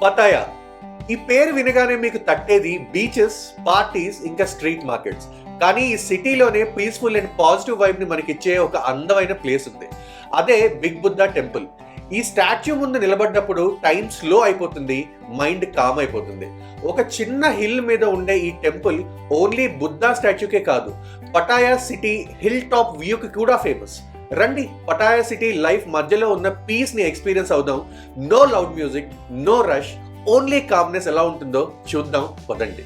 పతాయా ఈ పేరు వినగానే మీకు తట్టేది బీచెస్, పార్టీస్, ఇంకా స్ట్రీట్ మార్కెట్స్. కానీ ఈ సిటీలోనే పీస్ఫుల్ అండ్ పాజిటివ్ వైబ్ ని మనకిచ్చే ఒక అందమైన ప్లేస్ ఉంది. అదే బిగ్ బుద్ధా టెంపుల్. ఈ స్టాచ్యూ ముందు నిలబడ్డప్పుడు టైం స్లో అయిపోతుంది, మైండ్ కామ్ అయిపోతుంది. ఒక చిన్న హిల్ మీద ఉండే ఈ టెంపుల్ ఓన్లీ బుద్ధా స్టాచ్యూకే కాదు, పటాయా సిటీ హిల్ టాప్ వ్యూకి కూడా ఫేమస్. రండి, పటాయా సిటీ లైఫ్ మధ్యలో ఉన్న పీస్ ని ఎక్స్పీరియన్స్ అవుదాం. No loud music, no rush, only calmness ఎలా ఉంటుందో చూద్దాం, పదండి.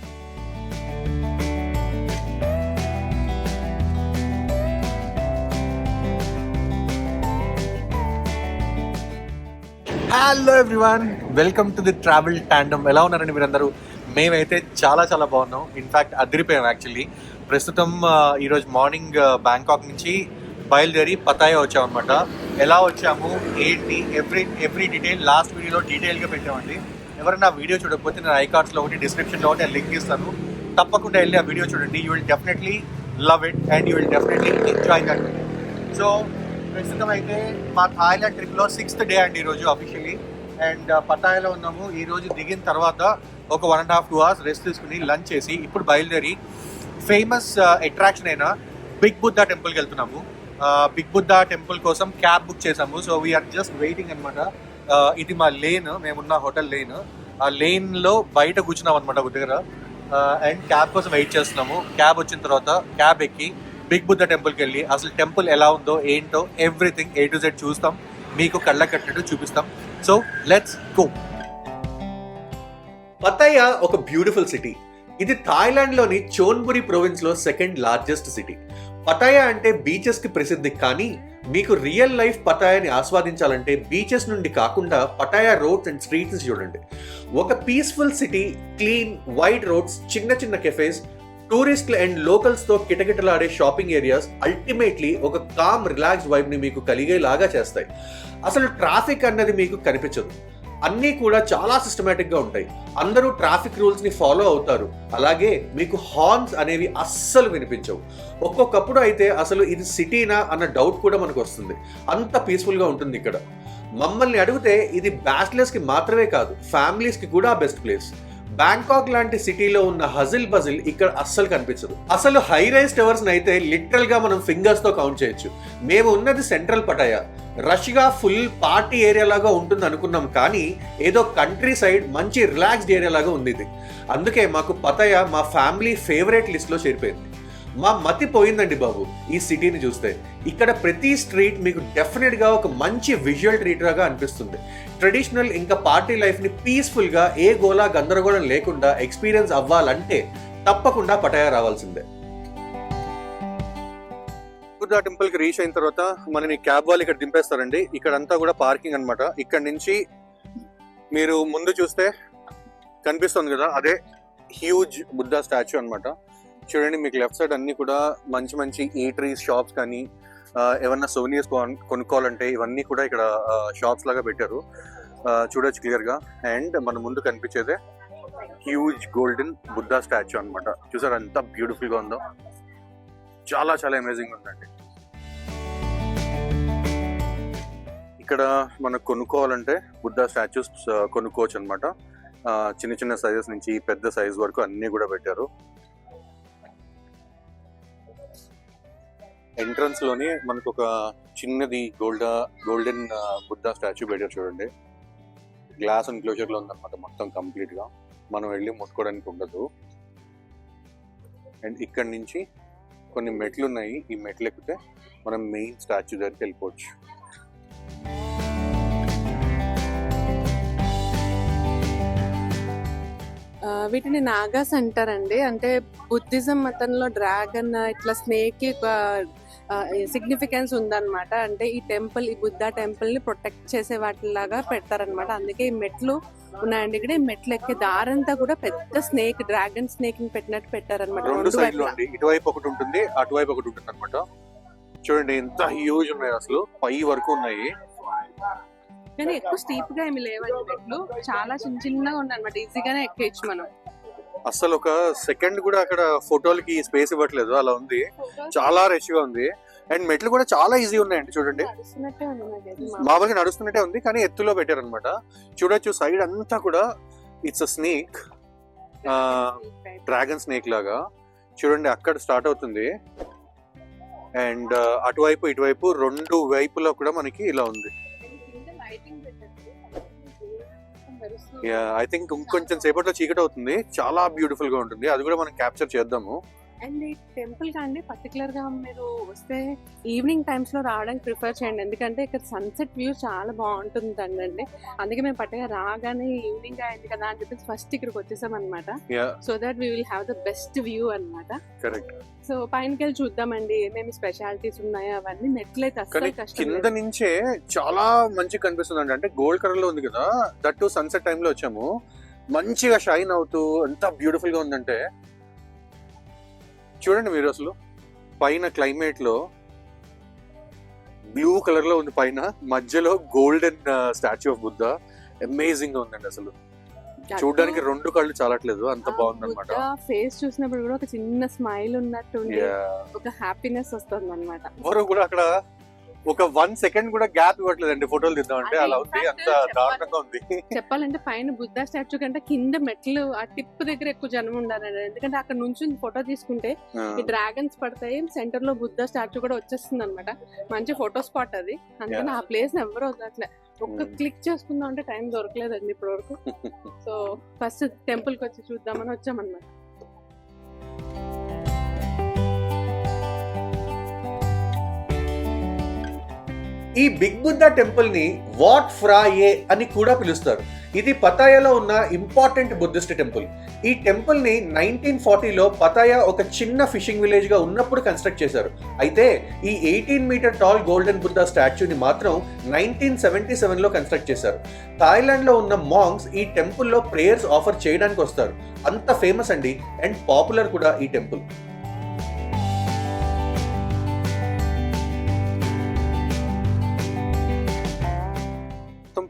Hello everyone, welcome to the travel tandem. ఎలా ఉన్నారండి మీరందరూ? మేమైతే చాలా చాలా బాగున్నాం. ఇన్ఫ్యాక్ట్ అదిరిపోయాం. యాక్చువల్లీ ప్రస్తుతం ఈరోజు మార్నింగ్ బ్యాంకాక్ నుంచి బయలుదేరి పతాయా వచ్చామన్నమాట. ఎలా వచ్చాము ఏంటి ఎవ్రీ డీటెయిల్ లాస్ట్ వీడియోలో డీటెయిల్గా పెట్టామండి. ఎవరైనా వీడియో చూడకపోతే నేను ఐకార్డ్స్లో ఒకటి డిస్క్రిప్షన్లో ఒకటి లింక్ ఇస్తాను, తప్పకుండా వెళ్ళి ఆ వీడియో చూడండి. You will definitely love it and you will definitely enjoy that. So ప్రస్తుతం అయితే మా థాయిలాండ్ ట్రిప్లో 6th డే అండి ఈరోజు అఫీషియలీ. అండ్ పటాయాలో ఉన్నాము. ఈరోజు దిగిన తర్వాత ఒక 1.5-2 hours రెస్ట్ తీసుకుని లంచ్ చేసి ఇప్పుడు బయలుదేరి ఫేమస్ అట్రాక్షన్ అయిన బిగ్ బుద్ధా టెంపుల్కి వెళ్తున్నాము. బిగ్ బుద్ధా టెంపుల్ కోసం క్యాబ్ బుక్ చేసాము. సో వీఆర్ జస్ట్ వెయిటింగ్ అనమాట. ఇది మా లేన్, మేమున్న హోటల్ లేన్. ఆ లేన్లో బయట కూర్చున్నాం అనమాట ఒక దగ్గర. అండ్ క్యాబ్ కోసం వెయిట్ చేస్తున్నాము. క్యాబ్ వచ్చిన తర్వాత క్యాబ్ ఎక్కి బిగ్ బుద్ధా టెంపుల్కి వెళ్ళి అసలు టెంపుల్ ఎలా ఉందో ఏంటో ఎవ్రీథింగ్ A to Z చూస్తాం, మీకు కళ్ళ కట్టినట్టు చూపిస్తాం. So let's go. పతాయా ఒక బ్యూటిఫుల్ సిటీ. ఇది థాయిలాండ్లోని చోన్బురి ప్రొవిన్స్లో 2nd లార్జెస్ట్ సిటీ. పటాయా అంటే బీచెస్కి ప్రసిద్ధి, కానీ మీకు రియల్ లైఫ్ పటాయాని ఆస్వాదించాలంటే బీచెస్ నుండి కాకుండా పటాయా రోడ్స్ అండ్ స్ట్రీట్స్ చూడండి. ఒక peaceful city, clean wide roads, చిన్న చిన్న కెఫేస్, టూరిస్టులు అండ్ లోకల్స్తో కిటకిటలాడే షాపింగ్ ఏరియాస్ అల్టిమేట్లీ ఒక కామ్ రిలాక్స్డ్ వైబ్ని మీకు కలిగేలాగా చేస్తాయి. అసలు ట్రాఫిక్ అన్నది మీకు కనిపించదు. అన్నీ కూడా చాలా సిస్టమేటిక్గా ఉంటాయి. అందరూ ట్రాఫిక్ రూల్స్ని ఫాలో అవుతారు. అలాగే మీకు హార్న్స్ అనేవి అస్సలు వినిపించవు. ఒక్కొక్కప్పుడు అయితే అసలు ఇది సిటీనా అన్న డౌట్ కూడా మనకు వస్తుంది. అంత పీస్ఫుల్గా ఉంటుంది ఇక్కడ. మమ్మల్ని అడిగితే ఇది బ్యాచిలర్స్కి మాత్రమే కాదు, ఫ్యామిలీస్కి కూడా బెస్ట్ ప్లేస్. బ్యాంకాక్ లాంటి సిటీలో ఉన్న హజిల్ బజిల్ ఇక్కడ అస్సలు కనిపించదు. అసలు హై రైజ్ టవర్స్ అయితే లిటరల్ గా మనం ఫింగర్స్ తో కౌంట్ చేయొచ్చు. మేము ఉన్నది సెంట్రల్ పటాయా. రష్ గా ఫుల్ పార్టీ ఏరియా లాగా ఉంటుంది అనుకున్నాం, కానీ ఏదో కంట్రీ సైడ్ మంచి రిలాక్స్డ్ ఏరియా లాగా ఉంది ఇది. అందుకే మాకు పటాయా మా ఫ్యామిలీ ఫేవరెట్ లిస్ట్ లో చేరిపోయింది. మా మతి పోయిందండి బాబు ఈ సిటీని చూస్తే. ఇక్కడ ప్రతి స్ట్రీట్ మీకు డెఫినెట్ గా ఒక మంచి విజువల్ ట్రీట్ లాగా అనిపిస్తుంది. ట్రెడిషనల్ ఇంకా పార్టీ లైఫ్ ని పీస్ఫుల్ గా ఏ గోలా గందరగోళం లేకుండా ఎక్స్పీరియన్స్ అవ్వాలంటే తప్పకుండా పటాయా రావాల్సిందే. బుద్ధా టెంపుల్ కి రీచ్ అయిన తర్వాత మనని క్యాబ్ వాళ్ళు ఇక్కడ దింపేస్తారండి. ఇక్కడంతా కూడా పార్కింగ్ అనమాట. ఇక్కడ నుంచి మీరు ముందు చూస్తే కనిపిస్తుంది కదా, అదే హ్యూజ్ బుద్ధా స్టాచ్యూ అనమాట. చూడండి, మీకు లెఫ్ట్ సైడ్ అన్ని కూడా మంచి మంచి ఈటరీస్, షాప్స్ కానీ ఏమన్నా సోనియర్స్ కొనుక్కోవాలంటే ఇవన్నీ కూడా ఇక్కడ షాప్స్ లాగా పెట్టారు. చూడొచ్చు క్లియర్ గా. అండ్ మన ముందు కనిపించేదే హ్యూజ్ గోల్డెన్ బుద్ధా స్టాచ్యూ అనమాట. చూసారు ఎంత బ్యూటిఫుల్ గా ఉందో, చాలా చాలా అమేజింగ్ ఉందండి. ఇక్కడ మనకు కొనుక్కోవాలంటే బుద్ధా స్టాచ్యూస్ కొనుక్కోవచ్చు అనమాట. చిన్న చిన్న సైజెస్ నుంచి పెద్ద సైజ్ వరకు అన్ని కూడా పెట్టారు. ఎంట్రన్స్ లోనే మనకు ఒక చిన్నది గోల్డెన్ బుద్ధా స్టాచ్యూ పెట్టారు చూడండి. గ్లాస్ ఎన్క్లోజర్ లో ఉందన్నమాట మొత్తం కంప్లీట్ గా. మనం వెళ్ళి ముట్టుకోవడానికి ఉండదు. అండ్ ఇక్కడ నుంచి కొన్ని మెట్లు ఉన్నాయి. ఈ మెట్లు ఎక్కితే మనం మెయిన్ స్టాచ్యూ దగ్గరికి వెళ్ళిపోవచ్చు. వీటిని నాగాస్ అంటారండి. అంటే బుద్ధిజం మతంలో డ్రాగన్, ఇట్లా స్నేక్ సిగ్నిఫికెన్స్ ఉందన్నమాట. అంటే ఈ టెంపుల్, ఈ బుద్ధా టెంపుల్ ని ప్రొటెక్ట్ చేసే వాటిలాగా పెడతారనమాట. అందుకే ఈ మెట్లు ఉన్నాయండి. ఇక్కడ ఈ మెట్లు ఎక్కే దారంతా కూడా పెద్ద స్నేక్, డ్రాగన్ స్నేక్ ని పెట్టినట్టు పెట్టారనమాట. ఇటువైపు ఒకటి ఉంటుంది, అటువైపు ఒకటి ఉంటుంది అనమాట. చూడండి ఎంత హ్యూజ్ ఉన్నాయి, అసలు పై వరకు ఉన్నాయి. కానీ ఎక్కువ స్టీప్ గా ఏమి లేవండి మెట్లు, చాలా చిన్నగా ఉన్నాయి అనమాట. ఈజీగానే ఎక్కేయచ్చు మనం. అసలు ఒక సెకండ్ కూడా అక్కడ ఫోటోలకి స్పేస్ ఇవ్వట్లేదు, అలా ఉంది. చాలా రష్ గా ఉంది. అండ్ మెట్లు కూడా చాలా ఈజీ ఉన్నాయండి. చూడండి, మామూలుగా నడుస్తున్నట్టే ఉంది, కానీ ఎత్తులో పెట్టారు అనమాట. చూడొచ్చు సైడ్ అంతా కూడా it's a snake, dragon snake లాగా. చూడండి అక్కడ స్టార్ట్ అవుతుంది అండ్ అటువైపు ఇటువైపు రెండు వైపులో కూడా మనకి ఇలా ఉంది. ఐ థింక్ ఇంకొంచెం సేపట్లో చీకటి అవుతుంది, చాలా బ్యూటిఫుల్ గా ఉంటుంది, అది కూడా మనం క్యాప్చర్ చేద్దాము. అండ్ ఈ టెంపుల్ కండి పర్టికులర్ గా మీరు వస్తే ఈవినింగ్ టైమ్స్ లో రావడానికి ప్రిఫర్ చేయండి, ఎందుకంటే ఇక్కడ సన్సెట్ వ్యూ చాలా బాగుంటుంది అండి. అందుకే మేము పట్టగా రాగానే ఈవినింగ్ అయింది కదా అని చెప్పేసి ఫస్ట్ ఇక్కడికి వచ్చేసాం అనమాట. So that we will have the best view అనమాట. కరెక్ట్. సో పైనకి వెళ్ళి చూద్దామండి ఏమేమి స్పెషాలిటీస్ ఉన్నాయో అవన్నీ. మెట్లు అయితే అసలు కష్టం కింద నుంచే చాలా మంచిగా కనిపిస్తుంది అండి. అంటే గోల్డ్ కలర్ లో ఉంది కదా, దట్ టు సన్సెట్ టైమ్ లో వచ్చాము, మంచిగా షైన్ అవుతూ ఎంత బ్యూటిఫుల్ గా ఉందంటే చూడండి మీరు. అసలు పైన క్లైమేట్ లో బ్లూ కలర్ లో ఉంది, పైన మధ్యలో golden statue of Buddha. Amazing గా ఉందండి అసలు, చూడడానికి రెండు కళ్ళు చాలట్లేదు, అంత బాగుంది అనమాట. ఫేస్ చూసినప్పుడు కూడా ఒక చిన్న స్మైల్ ఉన్నట్టు ఒక హ్యాపీనెస్ వస్తుంది అనమాట. ఎవరు కూడా అక్కడ ఒక 1 సెకండ్ కూడా గ్యాప్ ఇవ్వట్లేదండి ఫోటోలు తీద్దామంటే, అలా ఉంది, అంత దారుణంగా ఉంది. చెప్పాలంటే పైన బుద్ధ స్టాచ్యూ కంటే కింద మెట్లు ఆ టిప్ దగ్గర ఎక్కువ జనం ఉండాలండి, ఎందుకంటే అక్కడ నుంచి ఫోటో తీసుకుంటే ఈ డ్రాగన్స్ పడతాయి, సెంటర్ లో బుద్ధ స్టాచ్యూ కూడా వచ్చేస్తుంది అనమాట. మంచి ఫోటో స్పాట్ అది, అందుకని ఆ ప్లేస్ ఎవరు వదలట్లే. ఒక్క క్లిక్ చేసుకుందాం అంటే టైం దొరకలేదండి ఇప్పటి వరకు. సో ఫస్ట్ టెంపుల్ కి వచ్చి చూద్దామని వచ్చామన్నమాట. ఈ బిగ్ బుద్ధ టెంపుల్ ని వాట్ ఫ్రా ఏ అని కూడా పిలుస్తారు. ఇది పతాయాలో ఉన్న ఇంపార్టెంట్ బుద్ధిస్ట్ టెంపుల్. ఈ టెంపుల్ ని 1940లో పతాయా ఒక చిన్న ఫిషింగ్ విలేజ్ గా ఉన్నప్పుడు కన్స్ట్రక్ట్ చేశారు. అయితే ఈ 18 మీటర్ టాల్ గోల్డెన్ బుద్ధ స్టాచ్యూని మాత్రం 1977లో కన్స్ట్రక్ట్ చేశారు. థాయిలాండ్ లో ఉన్న మాంగ్స్ ఈ టెంపుల్లో ప్రేయర్స్ ఆఫర్ చేయడానికి వస్తారు. అంత ఫేమస్ అండి, అండ్ పాపులర్ కూడా ఈ టెంపుల్.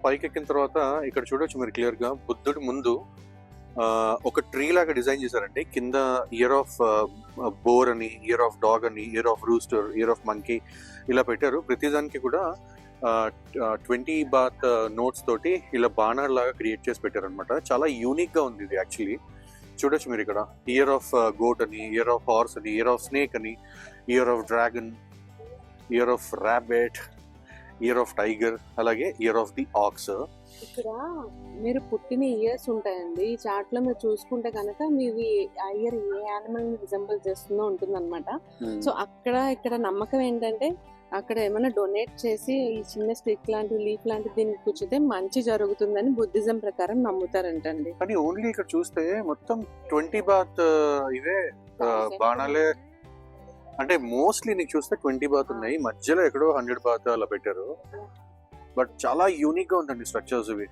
పైకి ఎక్కిన తర్వాత ఇక్కడ చూడొచ్చు మీరు క్లియర్ గా, బుద్ధుడి ముందు ఒక ట్రీ లాగా డిజైన్ చేశారండి. కింద ఇయర్ ఆఫ్ బోర్ అని, ఇయర్ ఆఫ్ డాగ్ అని, year of rooster, year of monkey ఇలా పెట్టారు. ప్రతిదానికి కూడా 20 బాత్ నోట్స్ తోటి ఇలా బాణర్ లాగా క్రియేట్ చేసి పెట్టారు అనమాట. చాలా యూనిక్ గా ఉంది ఇది యాక్చువల్లీ. చూడొచ్చు మీరు ఇక్కడ ఇయర్ ఆఫ్ గోట్ అని, ఇయర్ ఆఫ్ హార్స్ అని, ఇయర్ ఆఫ్ స్నేక్ అని, year of dragon, year of rabbit, year of tiger, అలాగే ఇయర్ ఆఫ్ ది ఆక్స్. ఇక్కడ మీరు పుట్టిన ఇయర్స్ ఉంటాయండి. ఈ చార్ట్ లో మీరు చూసుకుంటే కనుక మీది ఆ ఇయర్ ఏ యానిమల్ ని రిజెంబుల్ చేస్తుందో ఉంటుంది అనమాట. సో ఇక్కడ నమ్మకం ఏంటంటే అక్కడ ఏమైనా డొనేట్ చేసి ఈ చిన్న స్టిక్ లాంటి లీఫ్ లాంటి దీనికి కూర్చుంటే మంచి జరుగుతుందని బుద్ధిజం ప్రకారం నమ్ముతారంటండి. కానీ ఓన్లీ ఇక్కడ చూస్తే మొత్తం 20 బాత్ ఇవే బాణాలే, అంటే మోస్ట్లీ నీకు చూస్తే 20 బాత్ ఉన్నాయి, మధ్యలో ఎక్కడో 100 బాత్ అలా పెట్టారు. బట్ చాలా యూనిక్ గా ఉందండి స్ట్రక్చర్స్ ఇవి.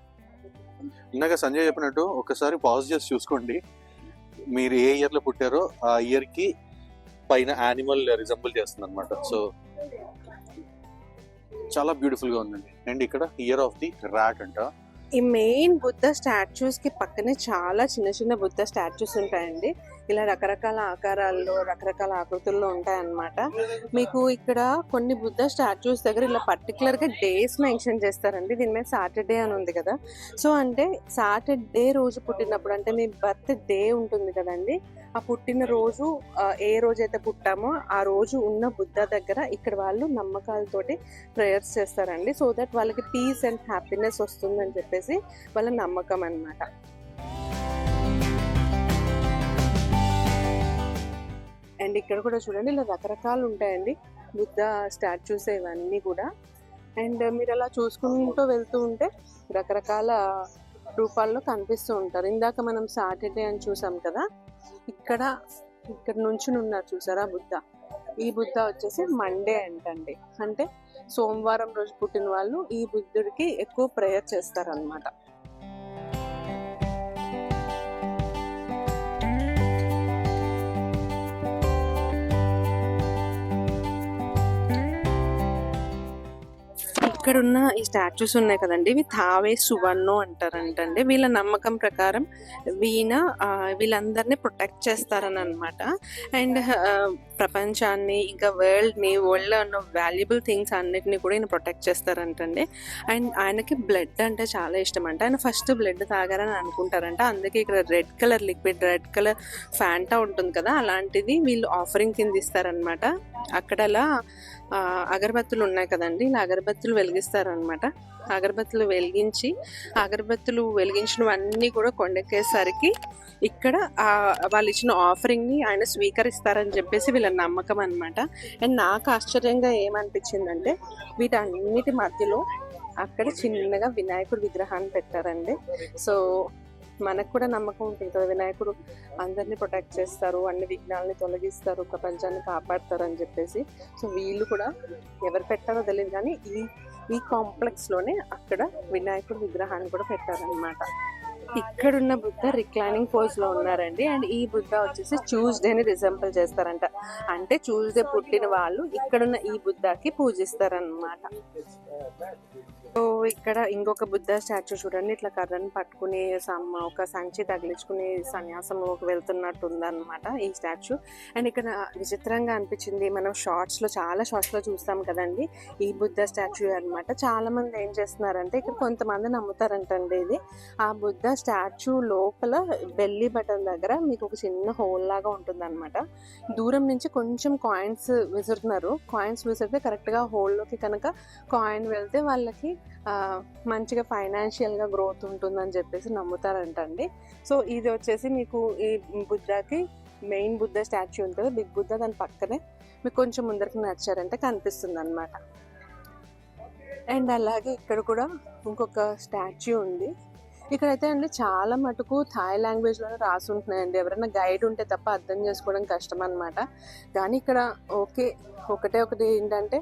ఇందాక సంజయ్ చెప్పినట్టు ఒకసారి పాజ్ చేసి చూసుకోండి, మీరు ఏ ఇయర్ లో పుట్టారో ఆ ఇయర్ కి పైన యానిమల్ రిజంబుల్ చేస్తుంది అనమాట. సో చాలా బ్యూటిఫుల్ గా ఉందండి. అండ్ ఇక్కడ ఇయర్ ఆఫ్ ది ర్యాట్ అంట. ఈ మెయిన్ బుద్ధ స్టాచ్యూస్ కి పక్కనే చాలా చిన్న చిన్న బుద్ధ స్టాచ్యూస్ ఉంటాయండి. ఇలా రకరకాల ఆకారాల్లో రకరకాల ఆకృతుల్లో ఉంటాయన్నమాట. మీకు ఇక్కడ కొన్ని బుద్ధ స్టాచ్యూస్ దగ్గర ఇలా పర్టికులర్ గా డేస్ మెన్షన్ చేస్తారండి. దీని మీద సాటర్డే అని ఉంది కదా, సో అంటే సాటర్డే రోజు పుట్టినప్పుడు అంటే మీ బర్త్ డే ఉంటుంది కదండి, ఆ పుట్టిన రోజు ఏ రోజైతే పుట్టామో ఆ రోజు ఉన్న బుద్ధ దగ్గర ఇక్కడ వాళ్ళు నమ్మకాలతోటి ప్రేయర్స్ చేస్తారండి. సో దట్ వాళ్ళకి పీస్ అండ్ హ్యాపీనెస్ వస్తుందని చెప్పేసి వాళ్ళ నమ్మకం అన్నమాట. అండ్ ఇక్కడ కూడా చూడండి ఇలా రకరకాలు ఉంటాయండి బుద్ధ స్టాచ్యూస్ ఇవన్నీ కూడా. అండ్ మీరు అలా చూసుకుంటూ వెళ్తూ ఉంటే రకరకాల రూపాల్లో కనిపిస్తూ ఉంటారు. ఇందాక మనం సాటర్డే అని చూసాం కదా, ఇక్కడ నుంచి ఉన్నారు చూసారా బుద్ధ. ఈ బుద్ధ వచ్చేసి మండే అంటండి, అంటే సోమవారం రోజు పుట్టిన వాళ్ళు ఈ బుద్ధుడికి ఎక్కువ ప్రేయర్ చేస్తారనమాట. ఇక్కడున్న ఈ స్టాచ్యూస్ ఉన్నాయి కదండి, ఇవి థావే సువర్ణో అంటారంటండి. వీళ్ళ నమ్మకం ప్రకారం వీళ్ళందరినీ ప్రొటెక్ట్ చేస్తారని అనమాట. అండ్ ప్రపంచాన్ని ఇంకా వరల్డ్లో ఉన్న వాల్యుబుల్ థింగ్స్ అన్నిటిని కూడా ఈయన ప్రొటెక్ట్ చేస్తారంటండి. అండ్ ఆయనకి బ్లడ్ అంటే చాలా ఇష్టం అంట. ఆయన ఫస్ట్ బ్లడ్ తాగారని అనుకుంటారంట. అందుకే ఇక్కడ రెడ్ కలర్ ఫ్యాంటా ఉంటుంది కదా, అలాంటిది వీళ్ళు ఆఫరింగ్ కింద ఇస్తారనమాట. అక్కడ అలా అగరబత్తులు ఉన్నాయి కదండి, ఇలా అగరబత్తులు వెలిగిస్తారనమాట. అగరబత్తులు వెలిగించినవన్నీ కూడా కొండెక్కేసరికి ఇక్కడ వాళ్ళు ఇచ్చిన ఆఫరింగ్ని ఆయన స్వీకరిస్తారని చెప్పేసి వీళ్ళ నమ్మకం అనమాట. అండ్ నాకు ఆశ్చర్యంగా ఏమనిపించిందంటే వీటన్నిటి మధ్యలో అక్కడ చిన్నగా వినాయకుడి విగ్రహాన్ని పెట్టారండి. సో మనకు కూడా నమ్మకం ఉంటుంది కదా, వినాయకుడు అందరినీ ప్రొటెక్ట్ చేస్తారు, అన్ని విఘ్నాలని తొలగిస్తారు, ప్రపంచాన్ని కాపాడతారు అని చెప్పేసి. సో వీళ్ళు కూడా ఎవరు పెట్టారో తెలియదు కానీ ఈ కాంప్లెక్స్లోనే అక్కడ వినాయకుడి విగ్రహాన్ని కూడా పెట్టారనమాట. ఇక్కడున్న బుద్ధ రిక్లైనింగ్ పోజ్లో ఉన్నారండి. అండ్ ఈ బుద్ధ వచ్చేసి ట్యూస్డేని రిజెంబుల్ చేస్తారంట. అంటే ట్యూస్డే పుట్టిన వాళ్ళు ఇక్కడున్న ఈ బుద్ధకి పూజిస్తారనమాట. సో ఇక్కడ ఇంకొక బుద్ధ స్టాచ్యూ చూడండి, ఇట్లా కర్రను పట్టుకుని ఒక సంచి తగిలించుకుని సన్యాసంలోకి వెళ్తున్నట్టు ఉందన్నమాట ఈ స్టాచ్యూ. అండ్ ఇక్కడ విచిత్రంగా అనిపించింది, మనం చాలా షార్ట్స్లో చూస్తాం కదండి, ఈ బుద్ధ స్టాచ్యూ అనమాట. చాలా మంది ఏం చేస్తున్నారంటే ఇక్కడ కొంతమంది నమ్ముతారంటండి, ఇది ఆ బుద్ధ స్టాచ్యూ లోపల బెల్లీ బటన్ దగ్గర మీకు ఒక చిన్న హోల్ లాగా ఉంటుంది అనమాట. దూరం నుంచి కొంచెం కాయిన్స్ విసిరితే కరెక్ట్గా హోల్లోకి కనుక కాయిన్ వెళ్తే వాళ్ళకి మంచిగా ఫైనాన్షియల్గా గ్రోత్ ఉంటుందని చెప్పేసి నమ్ముతారంటండి. సో ఇది వచ్చేసి మీకు ఈ బుద్ధకి మెయిన్ బుద్ధ స్టాచ్యూ ఉంటుంది, బిగ్ బుద్ధ, దాని పక్కనే మీకు కొంచెం ముందరికి నడిచారంటే కనిపిస్తుంది అనమాట. అండ్ అలాగే ఇక్కడ కూడా ఇంకొక స్టాచ్యూ ఉంది. ఇక్కడైతే అండి చాలా మటుకు థాయ్ లాంగ్వేజ్లోనే రాసి ఉంటున్నాయండి. ఎవరైనా గైడ్ ఉంటే తప్ప అర్థం చేసుకోవడం కష్టం అనమాట. కానీ ఇక్కడ ఒకటి ఏంటంటే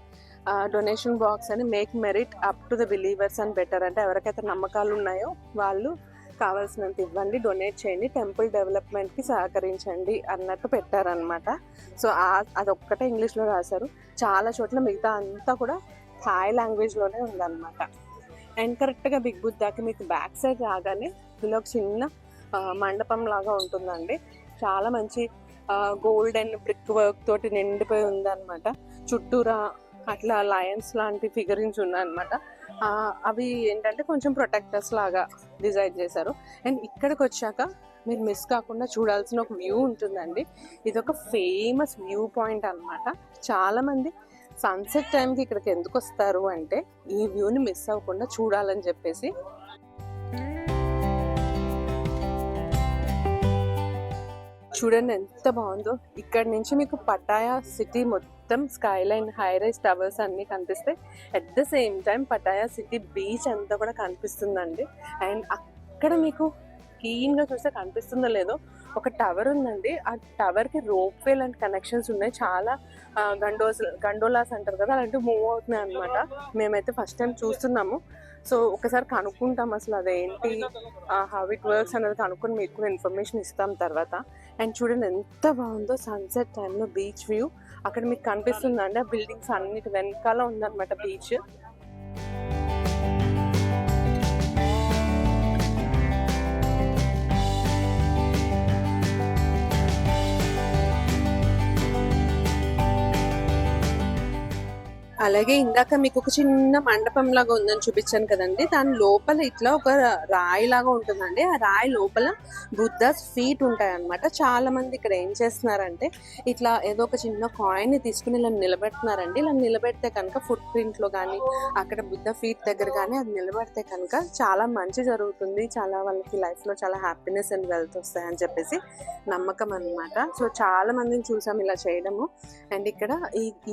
డొనేషన్ బాక్స్ అని make merit up to the believers అని పెట్టారంటే ఎవరికైతే నమ్మకాలు ఉన్నాయో వాళ్ళు కావాల్సినంత ఇవ్వండి, డొనేట్ చేయండి, టెంపుల్ డెవలప్మెంట్కి సహకరించండి అన్నట్టు పెట్టారనమాట. సో అదొక్కటే ఇంగ్లీష్లో రాశారు. చాలా చోట్ల మిగతా అంతా కూడా థాయ్ లాంగ్వేజ్లోనే ఉందన్నమాట. అండ్ కరెక్ట్గా బిగ్ బుద్ధాకి మీకు బ్యాక్ సైడ్ రాగానే ఇలా ఒక చిన్న మండపం లాగా ఉంటుందండి. చాలా మంచి గోల్డ్ అండ్ బ్రిక్ వర్క్ తోటి నిండిపోయి ఉందన్నమాట. చుట్టూరా అట్లా లయన్స్ లాంటి ఫిగరింగ్స్ ఉన్నాయన్నమాట. అవి ఏంటంటే కొంచెం ప్రొటెక్టర్స్ లాగా డిజైన్ చేశారు. అండ్ ఇక్కడికి వచ్చాక మీరు మిస్ కాకుండా చూడాల్సిన ఒక వ్యూ ఉంటుందండి. ఇది ఒక ఫేమస్ వ్యూ పాయింట్ అనమాట. చాలామంది సన్సెట్ టైంకి ఇక్కడికి ఎందుకు వస్తారు అంటే ఈ వ్యూని మిస్ అవ్వకుండా చూడాలని చెప్పేసి. చూడండి ఎంత బాగుందో. ఇక్కడ నుంచి మీకు పటాయా సిటీ మొత్తం స్కైలైన్, హై రైజ్ టవర్స్ అన్నీ కనిపిస్తాయి. At the same time Pattaya city beach అంతా కూడా కనిపిస్తుందండి. అండ్ అక్కడ మీకు క్లీన్గా చూస్తే కనిపిస్తుందో లేదో ఒక టవర్ ఉందండి. ఆ టవర్కి రోప్వే లాంటి కనెక్షన్స్ ఉన్నాయి. చాలా గండోలాస్ అంటారు కదా, అలాంటివి మూవ్ అవుతున్నాయి అనమాట. మేమైతే ఫస్ట్ టైం చూస్తున్నాము. సో ఒకసారి కనుక్కుంటాం అసలు అదేంటి, హౌ ఇట్ వర్క్స్ అనేది కనుక్కొని మీకు కూడా ఇన్ఫర్మేషన్ ఇస్తాం తర్వాత. అండ్ చూడండి ఎంత బాగుందో సన్సెట్ టైంలో బీచ్ వ్యూ. అక్కడ మీకు కనిపిస్తుందండి ఆ బిల్డింగ్స్ అన్నిటి వెనకాల ఉందన్నమాట బీచ్. అలాగే ఇందాక మీకు ఒక చిన్న మండపం లాగా ఉందని చూపించాను కదండి, దాని లోపల ఇట్లా ఒక రాయి లాగా ఉంటుందండి. ఆ రాయి లోపల బుద్ధాస్ ఫీట్ ఉంటాయి అన్నమాట. చాలా మంది ఇక్కడ ఏం చేస్తున్నారంటే ఇట్లా ఏదో ఒక చిన్న కాయిన్ ని తీసుకుని ఇలా నిలబెడుతున్నారండి. ఇలా నిలబెడితే కనుక ఫుట్ ప్రింట్ లో కానీ అక్కడ బుద్ధ ఫీట్ దగ్గర కానీ అది నిలబెడితే కనుక చాలా మంచి జరుగుతుంది, చాలా వాళ్ళకి లైఫ్ లో చాలా హ్యాపీనెస్ అండ్ వెల్త్ వస్తాయని చెప్పేసి నమ్మకం అన్నమాట. సో చాలా మందిని చూసాం ఇలా చేయడము. అండ్ ఇక్కడ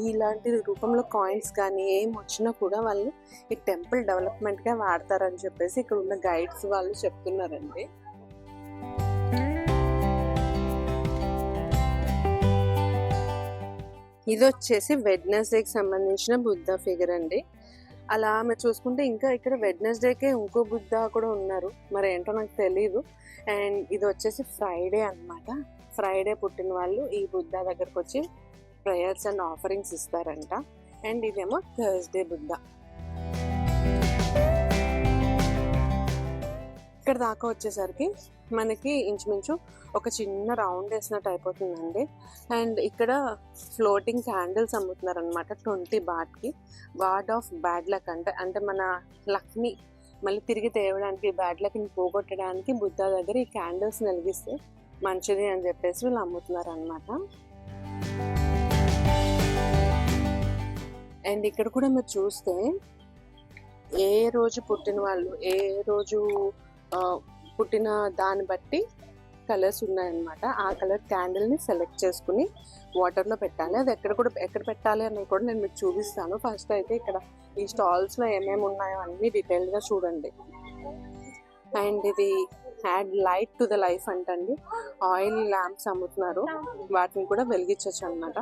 ఇలాంటి రూపంలో కాయిన్స్ కానీ ఏం వచ్చినా కూడా వాళ్ళు ఈ టెంపుల్ డెవలప్మెంట్ గా వాడతారని చెప్పేసి ఇక్కడ ఉన్న గైడ్స్ వాళ్ళు చెప్తున్నారండి. ఇది వచ్చేసి వెడ్నెస్డేకి సంబంధించిన బుద్ధ ఫిగర్ అండి. అలా మీరు చూసుకుంటే ఇంకా ఇక్కడ వెడ్నెస్డేకే ఇంకో బుద్ధ కూడా ఉన్నారు, మరి ఏంటో నాకు తెలీదు. అండ్ ఇది వచ్చేసి ఫ్రైడే అన్నమాట. ఫ్రైడే పుట్టిన వాళ్ళు ఈ బుద్ధ దగ్గరకు వచ్చి ప్రేయర్స్ అండ్ ఆఫరింగ్స్ ఇస్తారంట. అండ్ ఇదేమో థర్స్డే బుద్ధ. ఇక్కడ దాకా వచ్చేసరికి మనకి ఇంచుమించు ఒక చిన్న రౌండ్ వేసినట్టు అయిపోతుందండి. అండ్ ఇక్కడ ఫ్లోటింగ్ క్యాండిల్స్ అమ్ముతున్నారు అనమాట 20 బాట్కి. గాడ్ ఆఫ్ బ్యాడ్ లక్ అంటే మన లక్ని మళ్ళీ తిరిగి తేవడానికి, బ్యాడ్ లక్ని పోగొట్టడానికి బుద్ధ దగ్గర ఈ క్యాండిల్స్ వెలిగిస్తే మంచిది అని చెప్పేసి వీళ్ళు అమ్ముతున్నారు అనమాట. అండ్ ఇక్కడ కూడా మీరు చూస్తే ఏ రోజు పుట్టిన వాళ్ళు, ఏ రోజు పుట్టిన దాన్ని బట్టి కలర్స్ ఉన్నాయన్నమాట. ఆ కలర్ క్యాండిల్ని సెలెక్ట్ చేసుకుని వాటర్లో పెట్టాలి. అది ఎక్కడ పెట్టాలి అనేది కూడా నేను మీకు చూపిస్తాను. ఫస్ట్ అయితే ఇక్కడ ఈ స్టాల్స్లో ఏమేమి ఉన్నాయో అన్నీ డీటెయిల్గా చూడండి. అండ్ ఇది add light to the life అంటండి. ఆయిల్ ల్యాంప్స్ అమ్ముతున్నారు, వాటిని కూడా వెలిగించవచ్చు అనమాట.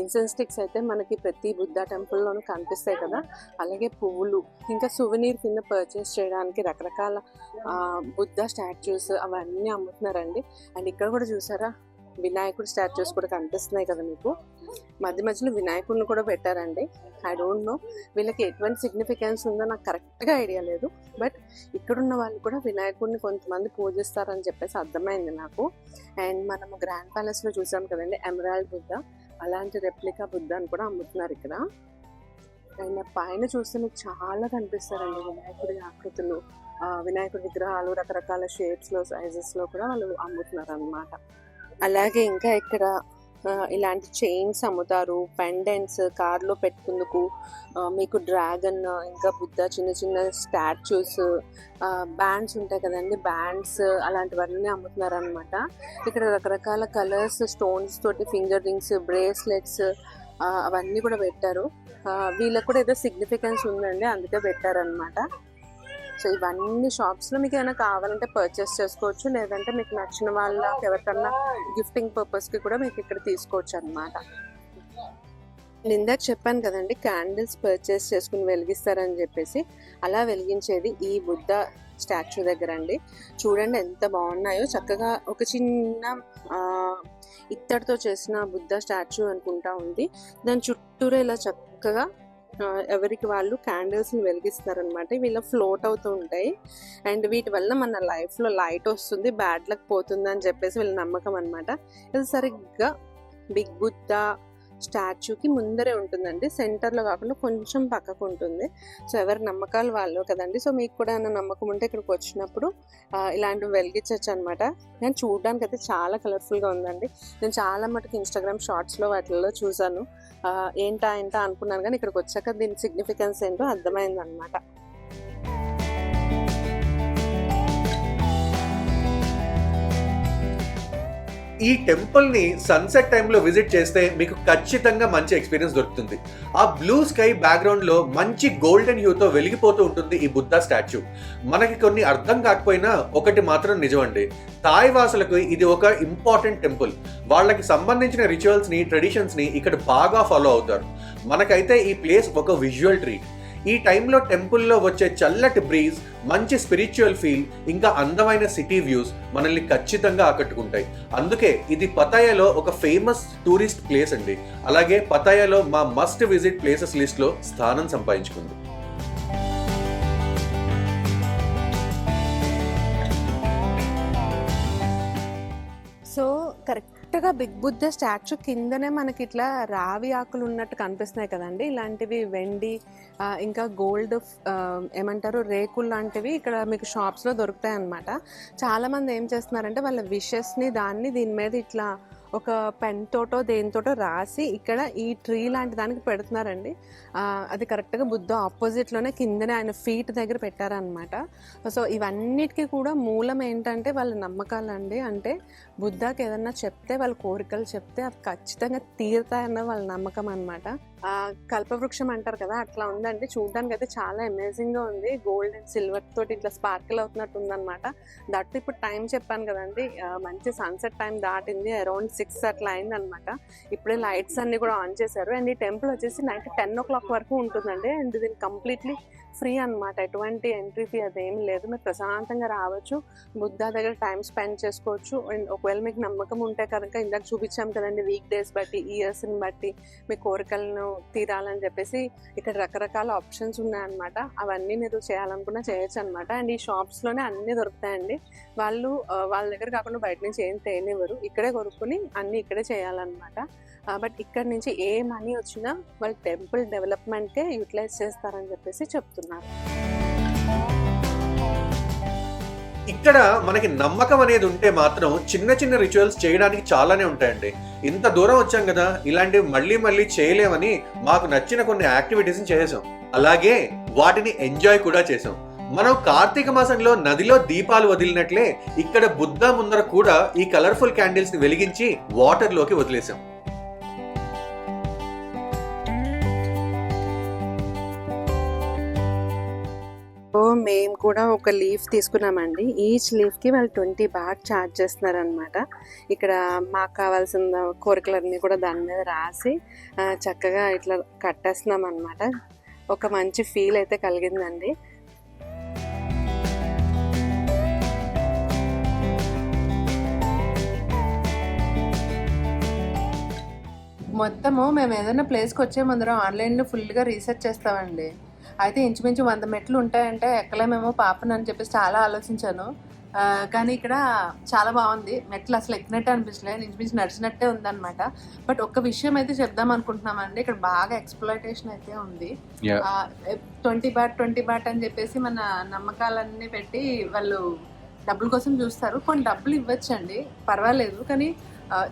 ఇన్సెన్స్ స్టిక్స్ అయితే మనకి ప్రతి బుద్ధ టెంపుల్లోనూ కనిపిస్తాయి కదా, అలాగే పువ్వులు, ఇంకా సువెనీర్ కింద పర్చేస్ చేయడానికి రకరకాల బుద్ధ స్టాచ్యూస్ అవన్నీ అమ్ముతున్నారండి. అండ్ ఇక్కడ కూడా చూసారా వినాయకుడు స్టాచ్యూస్ కూడా కనిపిస్తున్నాయి కదా మీకు. మధ్యలో వినాయకుడిని కూడా పెట్టారండి. ఐ డోంట్ నో వీళ్ళకి ఎటువంటి సిగ్నిఫికెన్స్ ఉందో నాకు కరెక్ట్గా ఐడియా లేదు. బట్ ఇక్కడున్న వాళ్ళు కూడా వినాయకుడిని కొంతమంది పూజిస్తారని చెప్పేసి అర్థమైంది నాకు. అండ్ మనము గ్రాండ్ ప్యాలెస్లో చూసాం కదండి ఎమరాల్డ్ బుద్ధ, అలాంటి రెప్లికా బుద్ధ అని కూడా అమ్ముతున్నారు ఇక్కడ. అండ్ పైన చూస్తే మీకు చాలా కనిపిస్తారండి వినాయకుడి ఆకృతులు, వినాయకుడి విగ్రహాలు రకరకాల షేప్స్లో సైజెస్లో కూడా వాళ్ళు అమ్ముతున్నారు అన్నమాట. అలాగే ఇంకా ఇక్కడ ఇలాంటి చైన్స్ అమ్ముతారు, పెండెంట్స్ కార్లో పెట్టుకుందుకు, మీకు డ్రాగన్, ఇంకా బుద్ధ చిన్న చిన్న స్టాచ్యూస్, బ్యాండ్స్ ఉంటాయి కదండి, బ్యాండ్స్ అలాంటివన్నీ అమ్ముతున్నారు అనమాట. ఇక్కడ రకరకాల కలర్స్ స్టోన్స్ తోటి ఫింగర్ రింగ్స్, బ్రేస్లెట్స్ అవన్నీ కూడా పెట్టారు. వీళ్ళకి కూడా ఏదో సిగ్నిఫికెన్స్ ఉందండి, అందుకే పెట్టారనమాట. సో ఇవన్నీ షాప్స్లో మీకు ఏమైనా కావాలంటే పర్చేస్ చేసుకోవచ్చు, లేదంటే మీకు నచ్చిన వాళ్ళకి ఎవరికన్నా గిఫ్టింగ్ పర్పస్కి కూడా మీకు ఇక్కడ తీసుకోవచ్చు అనమాట. నేను ఇందాక చెప్పాను కదండి క్యాండిల్స్ పర్చేస్ చేసుకుని వెలిగిస్తారని చెప్పేసి, అలా వెలిగించేది ఈ బుద్ధ స్టాచ్యూ దగ్గర అండి. చూడండి ఎంత బాగున్నాయో, చక్కగా ఒక చిన్న ఇత్తడితో చేసిన బుద్ధ స్టాచ్యూ అనుకుంటా ఉంది. దాని చుట్టూరా ఇలా చక్కగా ఎవరికి వాళ్ళు క్యాండిల్స్ని వెలిగిస్తారనమాట. వీళ్ళ ఫ్లోట్ అవుతూ ఉంటాయి. అండ్ వీటి వల్ల మన లైఫ్లో లైట్ వస్తుంది, బ్యాడ్ లక్ పోతుంది అని చెప్పేసి వీళ్ళ నమ్మకం అనమాట. ఇది సరిగ్గా బిగ్ బుద్ధ స్టాచ్యూకి ముందరే ఉంటుందండి, సెంటర్లో కాకుండా కొంచెం పక్కకు ఉంటుంది. సో ఎవరి నమ్మకాలు వాళ్ళు కదండి. సో మీకు కూడా ఏమైనా నమ్మకం ఉంటే ఇక్కడికి వచ్చినప్పుడు ఇలాంటివి వెలిగించవచ్చు అనమాట. నేను చూడడానికి అయితే చాలా కలర్ఫుల్గా ఉందండి. నేను చాలా మటుకు ఇన్స్టాగ్రామ్ షార్ట్స్లో వాటిల్లో చూసాను, ఏంటా అనుకున్నాను, కానీ ఇక్కడికి వచ్చాక దీని సిగ్నిఫికెన్స్ ఏంటో అర్థమైంది అనమాట. ఈ టెంపుల్ని సన్సెట్ టైంలో విజిట్ చేస్తే మీకు ఖచ్చితంగా మంచి ఎక్స్పీరియన్స్ దొరుకుతుంది. ఆ బ్లూ స్కై బ్యాక్గ్రౌండ్లో మంచి గోల్డెన్ హ్యూతో వెలిగిపోతూ ఉంటుంది ఈ బుద్ధ స్టాచ్యూ. మనకి కొన్ని అర్థం కాకపోయినా ఒకటి మాత్రం నిజమండి, థాయ్ వాసులకు ఇది ఒక ఇంపార్టెంట్ టెంపుల్. వాళ్ళకి సంబంధించిన రిచువల్స్ని, ట్రెడిషన్స్ని ఇక్కడ బాగా ఫాలో అవుతారు. మనకైతే ఈ ప్లేస్ ఒక విజువల్ ట్రీట్. ఈ టైంలో టెంపుల్లో వచ్చే చల్లటి బ్రీజ్, మంచి స్పిరిచువల్ ఫీల్, ఇంకా అందమైన సిటీ వ్యూస్ మనల్ని ఖచ్చితంగా ఆకట్టుకుంటాయి. అందుకే ఇది పతాయాలో ఒక ఫేమస్ టూరిస్ట్ ప్లేస్ అండి. అలాగే పతాయాలో మా మస్ట్ విజిట్ ప్లేసెస్ లిస్ట్లో స్థానం సంపాదించుకుంది. సో కరెక్ట్గా బిగ్ బుద్ధ స్టాచ్యూ కిందనే మనకి ఇట్లా రావి ఆకులు ఉన్నట్టు కనిపిస్తున్నాయి కదండి. ఇలాంటివి వెండి ఇంకా గోల్డ్ ఏమంటారు రేకులు లాంటివి ఇక్కడ మీకు షాప్స్లో దొరుకుతాయి అన్నమాట. చాలామంది ఏం చేస్తున్నారంటే వాళ్ళ విషెస్ని దీని మీద ఇట్లా ఒక పెన్ తోటో దేనితోటో రాసి ఇక్కడ ఈ ట్రీ లాంటి దానికి పెడుతున్నారండి. అది కరెక్ట్గా బుద్ధ ఆపోజిట్లోనే కిందనే ఆయన ఫీట్ దగ్గర పెట్టారనమాట. సో ఇవన్నిటికీ కూడా మూలం ఏంటంటే వాళ్ళ నమ్మకాలండి. అంటే బుద్ధకి ఏదన్నా చెప్తే, వాళ్ళ కోరికలు చెప్తే అవి ఖచ్చితంగా తీరుతాయన్న వాళ్ళ నమ్మకం అనమాట. కల్పవృక్షం అంటారు కదా, అట్లా ఉందండి. చూడడానికి అయితే చాలా అమేజింగ్గా ఉంది. గోల్డ్ అండ్ సిల్వర్ తోటి ఇట్లా స్పార్కిల్ అవుతున్నట్టు ఉందన్నమాట. దట్ ఇప్పుడు టైం చెప్పాను కదండి, మంచి సన్సెట్ టైం దాటింది, అరౌండ్ 6 అట్లా అయింది అనమాట. ఇప్పుడే లైట్స్ అన్ని కూడా ఆన్ చేశారు. అండ్ ఈ టెంపుల్ వచ్చేసి నైట్ 10 o'clock వరకు ఉంటుందండి. అండ్ దీన్ని కంప్లీట్లీ ఫ్రీ అన్నమాట. ఎటువంటి ఎంట్రీ ఫీ అదేం లేదు. మీరు ప్రశాంతంగా రావచ్చు, బుద్ధ దగ్గర టైం స్పెండ్ చేసుకోవచ్చు. అండ్ ఒకవేళ మీకు నమ్మకం ఉంటే కనుక ఇందాక చూపించాం కదండి, వీక్ డేస్ బట్టి, ఇయర్స్ని బట్టి మీ కోరికలను తీరాలని చెప్పేసి ఇక్కడ రకరకాల ఆప్షన్స్ ఉన్నాయన్నమాట. అవన్నీ మీరు చేయాలనుకున్నా చేయొచ్చు అనమాట. అండ్ ఈ షాప్స్లోనే అన్నీ దొరుకుతాయండి. వాళ్ళు వాళ్ళ దగ్గర కాకుండా బయట నుంచి ఏం తేనివ్వరు, ఇక్కడే కొనుక్కుని అన్నీ ఇక్కడే చేయాలన్నమాట. బట్ ఇక్కడ నుంచి ఏ మనీ వచ్చినా వాళ్ళు టెంపుల్ డెవలప్మెంట్కే యూటిలైజ్ చేస్తారని చెప్పేసి చెప్తున్నారు. ఇక్కడ మనకి నమ్మకం అనేది ఉంటే మాత్రం చిన్న చిన్న రిచువల్స్ చేయడానికి చాలానే ఉంటాయండి. ఇంత దూరం వచ్చాం కదా, ఇలాంటివి మళ్ళీ మళ్ళీ చేయలేమని మాకు నచ్చిన కొన్ని యాక్టివిటీస్ని చేసాం. అలాగే వాటిని ఎంజాయ్ కూడా చేసాం. మనం కార్తీక మాసంలో నదిలో దీపాలు వదిలినట్లే ఇక్కడ బుద్ధ ముందర కూడా ఈ కలర్ఫుల్ క్యాండిల్స్ ని వెలిగించి వాటర్ లోకి వదిలేసాం. మేము కూడా ఒక లీఫ్ తీసుకున్నామండి. ఈచ్ లీఫ్కి వాళ్ళు 20 బాట్ ఛార్జ్ చేస్తున్నారు అనమాట. ఇక్కడ మాకు కావాల్సిన కోరికలన్నీ కూడా దాని మీద రాసి చక్కగా ఇట్లా కట్టేస్తున్నాం అనమాట. ఒక మంచి ఫీల్ అయితే కలిగిందండి. మొత్తము మేము ఏదైనా ప్లేస్కి వచ్చే ముందర ఆన్లైన్లో ఫుల్గా రీసెర్చ్ చేస్తామండి. అయితే ఇంచుమించు 100 మెట్లు ఉంటాయంటే ఎక్కలేమేమో పాపనని చెప్పేసి చాలా ఆలోచించాను. కానీ ఇక్కడ చాలా బాగుంది. మెట్లు అసలు ఎక్కినట్టే అనిపించలేదు, ఇంచుమించు నడిచినట్టే ఉందన్నమాట. బట్ ఒక్క విషయం అయితే చెప్దాం అనుకుంటున్నామండి, ఇక్కడ బాగా ఎక్స్‌ప్లాయిటేషన్ అయితే ఉంది. 20 బాట్ అని చెప్పేసి మన నమ్మకాలన్నీ పెట్టి వాళ్ళు డబ్బుల కోసం చూస్తారు. కొన్ని డబ్బులు ఇవ్వచ్చండి, పర్వాలేదు. కానీ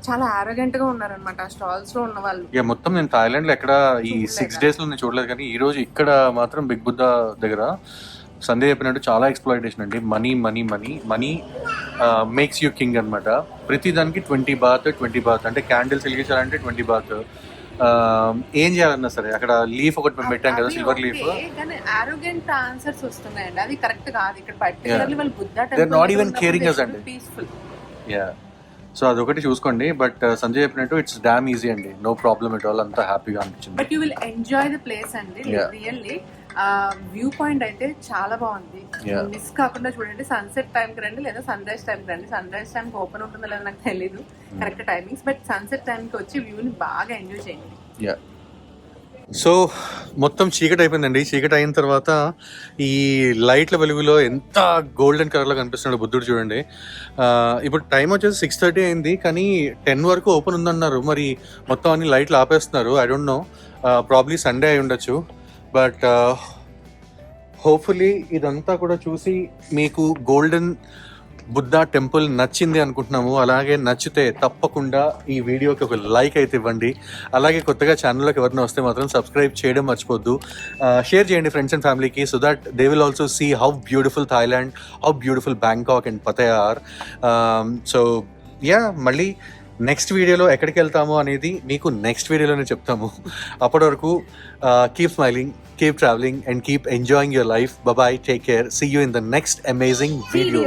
చాలా ఆరోగెంట్ గా ఉన్నారనమాట ఆ స్టాల్స్ లో ఉన్న వాళ్ళు. మొత్తం నేను థాయిలాండ్ లో ఎక్కడ ఈ 6 days లో నేను చూడలేదు, కానీ ఈ రోజు ఇక్కడ మాత్రం బిగ్ బుద్ధ దగ్గర సందే చెప్పినట్టు చాలా ఎక్స్‌ప్లాయిటేషన్ అండి. మనీ మేక్స్ యూ కింగ్ అనమాట. ప్రతి దానికి 20 బాత్ అంటే క్యాండిల్స్ వెలిగించాలంటే 20 బాత్. ఏం చేయాలన్నా సరే అక్కడ లీఫ్ ఒకటి పెట్టాం కదా, సిల్వర్ లీఫ్. కానీ ఆరోగెంట్ ఆన్సర్స్ వస్తున్నాయండి, అది కరెక్ట్ కాదు. ఇక్కడ పర్టికులర్లీ వాళ్ళు Buddha They're not even caring us అండి. పీస్ఫుల్. సో అదొకటి చూసుకోండి. బట్ సంజయ్ చెప్పినట్టు ఇట్స్ డామ్ ఈజీ అండి, నో ప్రాబ్లమ్ ఎట్ ఆల్, అంతా హ్యాపీగా అనిపించింది. But you will enjoy the place అండి రియల్లీ. వ్యూ పాయింట్ అయితే చాలా బాగుంది. మిస్ కాకుండా చూడండి. సన్సెట్ టైంకి రండి లేదా సన్ రైజ్ టైంకి రండి. సన్ రైజ్ టైంకి ఓపెన్ ఉంటుందో లేదో నాకు తెలీదు కరెక్ట్ టైమింగ్స్, బట్ సన్సెట్ టైంకి వచ్చి వ్యూని బాగా ఎంజాయ్ చేయండి. సో మొత్తం చీకటి అయిపోయిందండి. చీకటి అయిన తర్వాత ఈ లైట్ల వెలుగులో ఎంత గోల్డెన్ కలర్లో కనిపిస్తున్నాడు బుద్ధుడు చూడండి. ఇప్పుడు టైం వచ్చేసి 6:30 అయింది, కానీ 10 వరకు ఓపెన్ ఉందన్నారు. మరి మొత్తం అన్ని లైట్లు ఆపేస్తున్నారు. I don't know, probably Sunday అయి ఉండొచ్చు. బట్ హోప్ఫుల్లీ ఇదంతా కూడా చూసి మీకు గోల్డెన్ బుద్ధ టెంపుల్ నచ్చింది అనుకుంటున్నాము. అలాగే నచ్చితే తప్పకుండా ఈ వీడియోకి ఒక లైక్ అయితే ఇవ్వండి. అలాగే కొత్తగా ఛానల్లోకి ఎవరైనా వస్తే మాత్రం సబ్స్క్రైబ్ చేయడం మర్చిపోద్దు. షేర్ చేయండి ఫ్రెండ్స్ అండ్ ఫ్యామిలీకి, so that they will also see how beautiful Thailand, how beautiful Bangkok and Pattaya are. So మళ్ళీ నెక్స్ట్ వీడియోలో ఎక్కడికి వెళ్తామో అనేది మీకు నెక్స్ట్ వీడియోలోనే చెప్తాము. అప్పటి వరకు keep smiling, keep traveling and keep enjoying your life. Bye bye, take care, see you in the next amazing video.